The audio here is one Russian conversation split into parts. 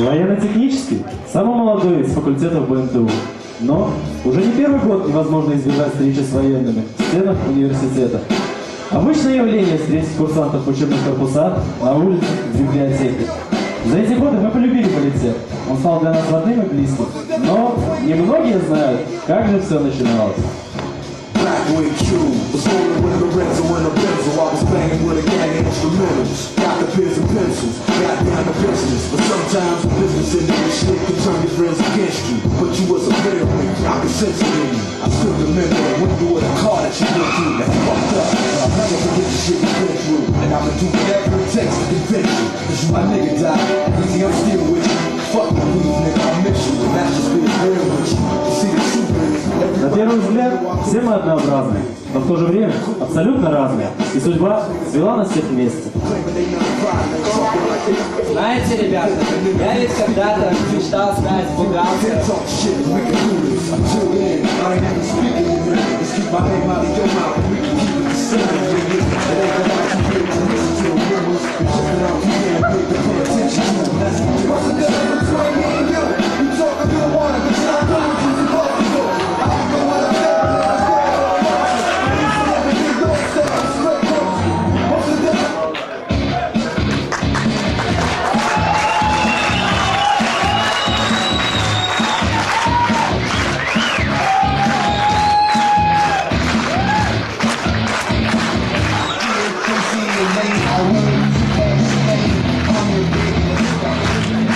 Военно-технический, самый молодой из факультетов БНТУ. Но уже не первый год невозможно избежать встречи с военными в стенах университета. Обычное явление встретить курсантов в учебных корпусах, на улице, в библиотеке. За эти годы мы полюбили политех. Он стал для нас родным и близким. Но немногие знают, как же все начиналось. Blackwing Q was rolling with a Lorenzo and a pencil. I was banging with a gang of instrumentals. Got the pens and pencils, got down the business. But sometimes the business in this shit can turn your friends against you. But you was a player with I could sense it in you. I still remember the window of the car that you went through. That's fucked up. I'll never forget the shit you went through. And I'ma do whatever it takes to convince you. Cause you my nigga died. Easy, I'm still with you. Fuck the please, nigga, I miss you. And that's just being real with you. You see the truth is. На первый взгляд, все мы однообразны, но в то же время абсолютно разные. И судьба свела нас всех вместе. Знаете, ребята, я ведь когда-то мечтал стать бухгалтером.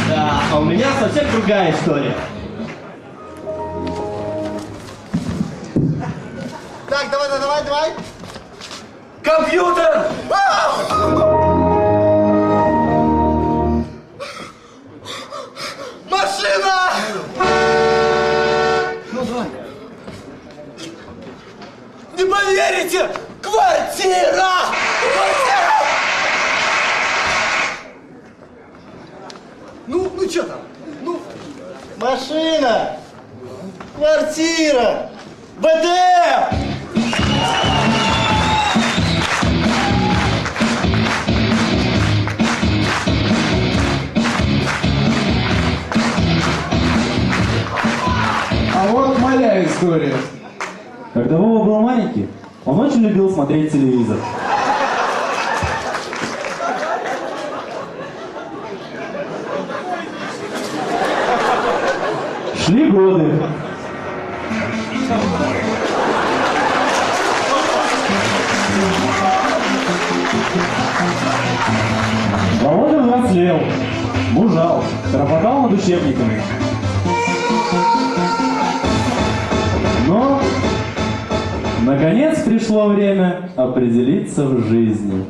Да, а у меня совсем другая история. Так, давай. Компьютер! Машина! Не поверите! Квартира! Ну что там? Машина! Квартира! БДФ! А вот моя история. Когда Вова был маленький, он очень любил смотреть телевизор. Шли годы. Володя взрослел, мужал, хлопотал над учебниками. Но, наконец, пришло время определиться в жизни.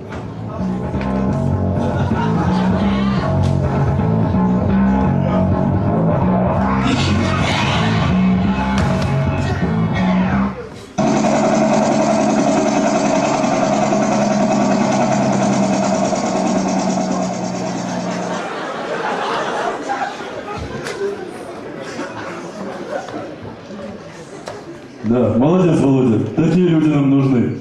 Да, молодец, Володя. Такие люди нам нужны.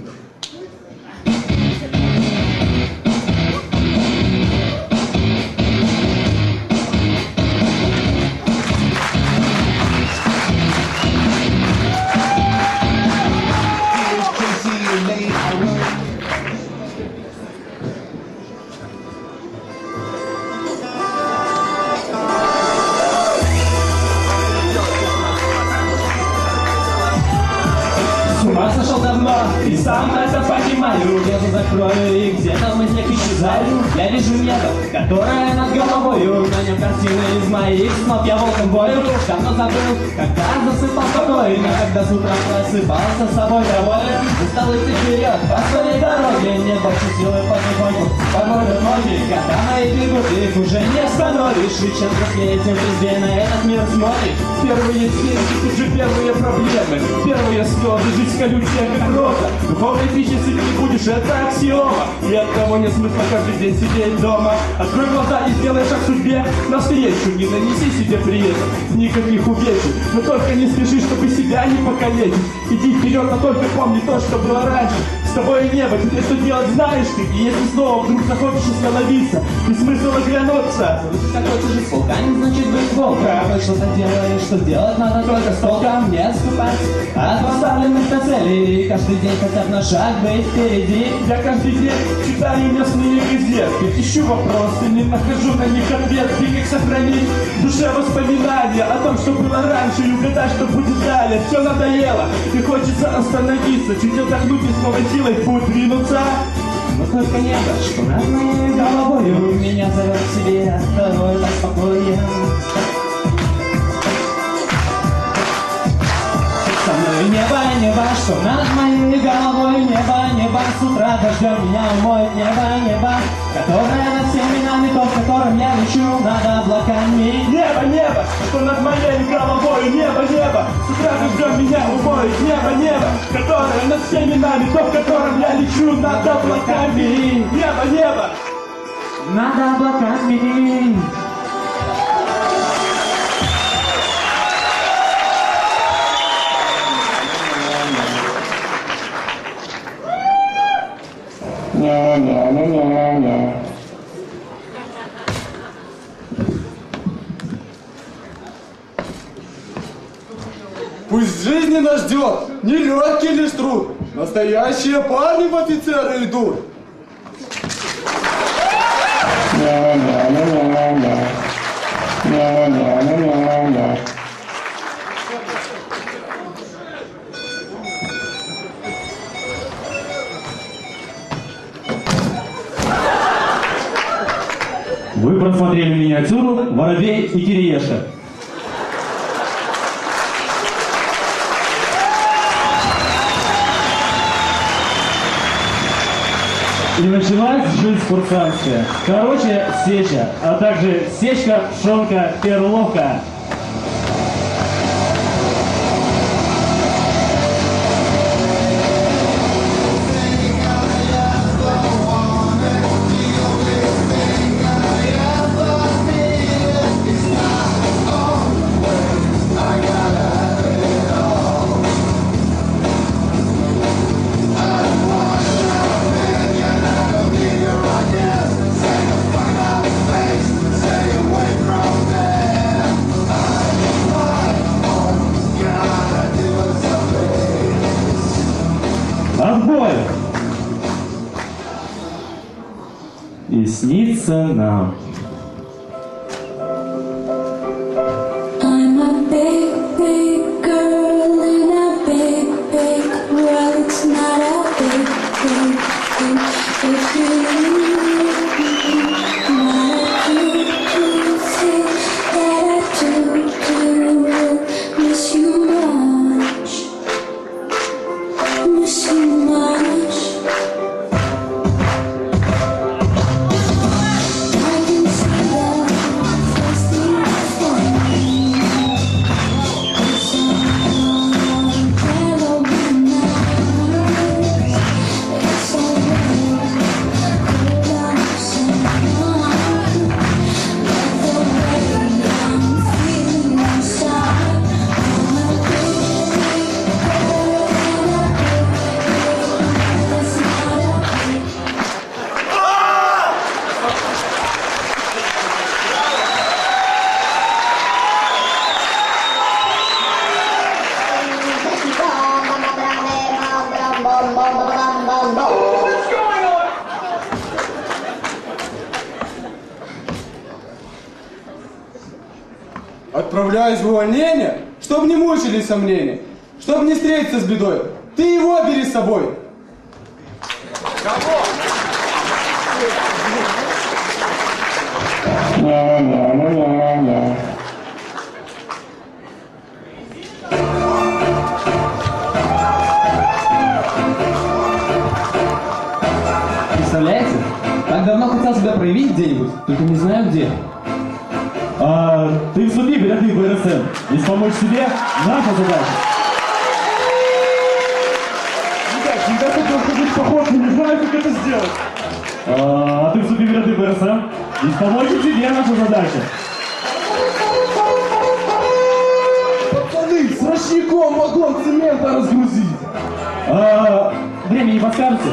С ума сошел давно, и сам это понимаю. Глаза закрою, и где-то в мыслях исчезаю. Я вижу небо, которое над головою. На нем картины из моих снов, я волком бою. Давно забыл, когда засыпал спокойно. Когда с утра просыпался с собой доволен. Устал идти вперед по своей дороге. Не больше силы потихоньку, погода ноги. Когда мои бегут, их уже не остановишь. И чем взрослее, тем везде на этот мир смотришь. Первые деньги, тут же первые проблемы. Первые слезы, жизнь колючая, как роза. Духовной пищи если не будешь, это аксиома. И от того нет смысла каждый день сидеть дома. Открой глаза и сделай шаг судьбе навстречу. Не нанеси себе при этом никаких увечий. Но только не спеши, чтобы себя не покалечить. Иди вперед, но только помни то, что было раньше. С тобой небо, теперь что делать знаешь ты? И если снова вдруг захочешь остановиться, и смысл оглянуться. Как хочешь жить с волками, значит быть волком. Правда, что-то делаешь, что делать надо только с толком. Не отступать от поставленных на цели. И каждый день хотя бы на шаг быть впереди. Я каждый день читаю местные газеты, ищу вопросы, не нахожу на них ответ. И как сохранить в душе воспоминания о том, что было раньше, и угадать, что будет далее. Все надоело, и хочется остановиться, чуть отдохнуть и с новой силой в путь двинуться. Но только небо, что над моей головою меня зовет к себе, тобой так спокоен. Со мной небо, небо, что над моей головой. Небо, небо, с утра дождем меня умоет. Небо, небо, которое над всеми нами, то, в котором я лечу над облаками. Небо, небо, что над моей головой. Небо, небо, с утра дождем меня умоет. Небо, небо, которое над всеми нами, то, в котором я лечу над облаками. Небо, небо, над облаками. Пусть жизни нас ждет нелегкий лишь труд. Настоящие парни в офицеры идут. Вы просмотрели миниатюру «Воробей и Кириешка». И началась жизнь курсантская. Короче, сеча, а также сечка, пшонка, перловка. Отбой! И снится нам. I'm a big, big girl in a big, big world. It's not a big, big thing if you leave me. Not to say that I do miss you much, miss you much. I can see the first thing before me. It's all yellow nights. It's all cold outside. But the way I'm feeling inside, I'm a big, big girl in a big, big world. It's not a big. Отправляюсь в увольнение, чтоб не мучились сомнения, чтоб не встретиться с бедой. Ты его бери с собой. Представляете? Так давно хотел себя проявить где-нибудь, только не знаю где. Ты вступи в ряды БРСМ. Если помочь себе, наша задача. Всегда хотел ходить в поход, но не знаю, как это сделать. Ты вступи в ряды БРСМ. Если помочь тебе, наша задача. Пацаны, с ручником вагон цемента разгрузить. Времени подскажете?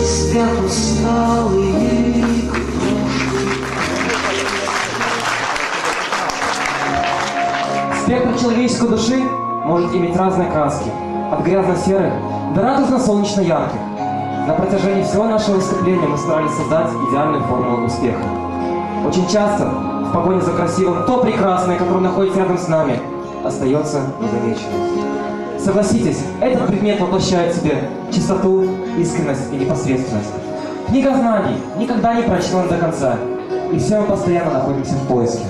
Спят усталые Спектр человеческой души может иметь разные краски, от грязно-серых до радужно-солнечно-ярких. На протяжении всего нашего выступления мы старались создать идеальную формулу успеха. Очень часто в погоне за красивым то прекрасное, которое находится рядом с нами, остается незамеченным. Согласитесь, этот предмет воплощает в себе чистоту, искренность и непосредственность. Книга знаний никогда не прочтена до конца, и все мы постоянно находимся в поиске.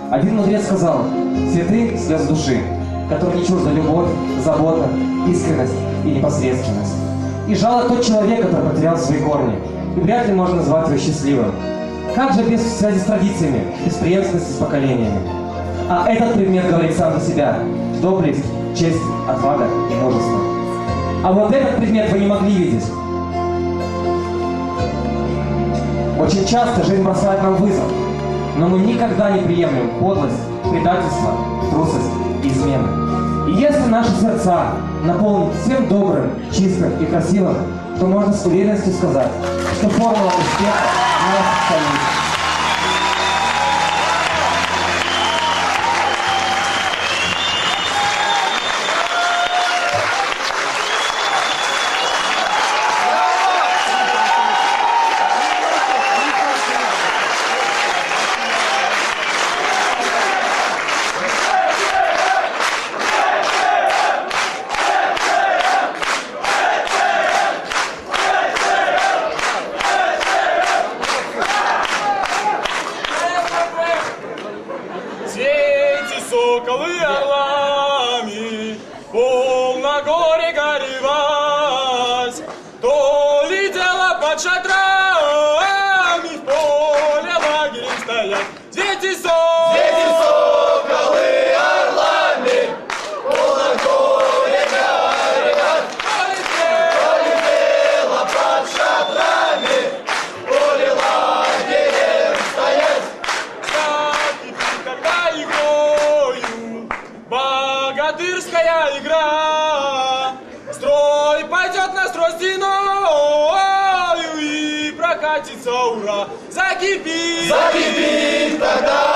Один мудрец сказал: цветы слез души, которым не чужда любовь, забота, искренность и непосредственность. И жалок тот человек, который потерял свои корни, и вряд ли можно назвать его счастливым. Как же без связи с традициями, без преемственности с поколениями? А этот предмет говорит сам за себя: доблесть, честь, отвага и мужество. А вот этот предмет вы не могли видеть. Очень часто жизнь бросает нам вызов, но мы никогда не приемлем подлость, предательство, трусость и измены. И если наши сердца наполнить всем добрым, чистым и красивым, то можно с уверенностью сказать, что формула успеха у нас стоит. Свете соколы орлами, полна горе горевать, то летела под шатрами, в поле лагерем стоять. Свете соколы орлами, полна горе горевать, то летела под шатрами, в поле лагерем стоять. Когда игрою богатырская игра, строй пойдет на строй стеною и прокатится ура. Закипит, закипит тогда